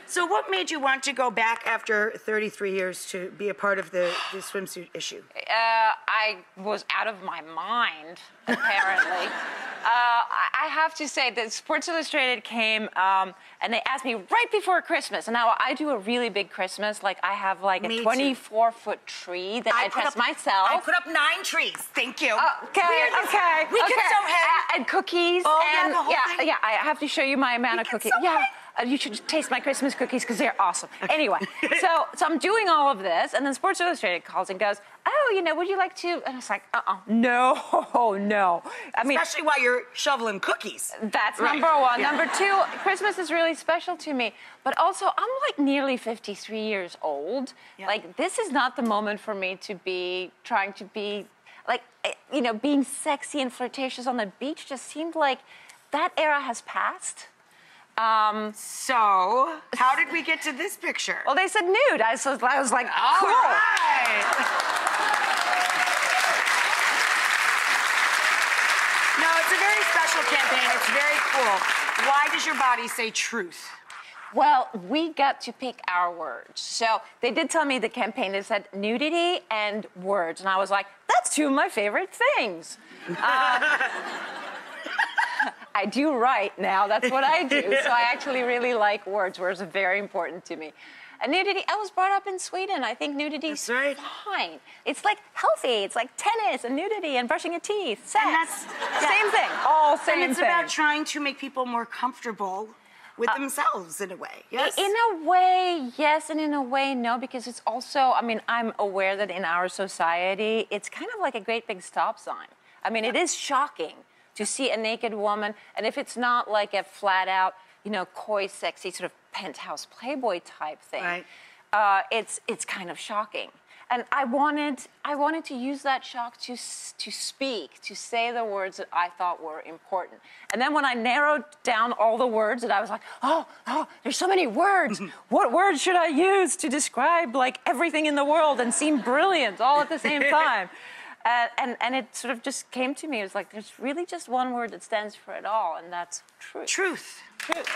So what made you want to go back after 33 years to be a part of the swimsuit issue? I was out of my mind, apparently. I have to say that Sports Illustrated came and they asked me right before Christmas. And now I do a really big Christmas. Like I have like a 24-foot tree that I dress myself. I put up 9 trees. Thank you. Okay. We can sew head. And cookies. Oh, and yeah, the whole thing. Yeah, I have to show you my amount of cookies. Yeah. You should taste my Christmas cookies because they're awesome. Okay. Anyway, so I'm doing all of this, and then Sports Illustrated calls and goes, "Oh, you know, would you like to?" And it's like, no. I mean, especially while you're shoveling cookies. That's number one. Yeah. Number two, Christmas is really special to me, but also I'm like nearly 53 years old. Yeah. Like this is not the moment for me to be trying to be, like, you know, being sexy and flirtatious on the beach. Just seemed like that era has passed. So, how did we get to this picture? Well, they said nude. I was like, cool. All right. No, it's a very special campaign. It's very cool. Why does your body say truth? Well, we got to pick our words. So they did tell me the campaign, they said nudity and words. And I was like, that's 2 of my favorite things. I do write now, that's what I do. So I actually really like words. Words are very important to me. And nudity, I was brought up in Sweden. I think nudity is fine. It's like healthy. It's like tennis and nudity and brushing your teeth, sex. And that's same thing, all same thing. And it's about trying to make people more comfortable with themselves in a way, yes? In a way, yes, and in a way, no, because it's also, I mean, I'm aware that in our society, it's kind of like a great big stop sign. I mean, it is shocking to see a naked woman, and if it's not like a flat-out, you know, coy, sexy, sort of penthouse Playboy type thing, it's kind of shocking. And I wanted to use that shock to speak, to say the words that I thought were important. And then when I narrowed down all the words, and I was like, oh, there's so many words. What words should I use to describe like everything in the world and seem brilliant all at the same time? And it sort of just came to me. It was like, there's really just one word that stands for it all, and that's truth. Truth. Truth.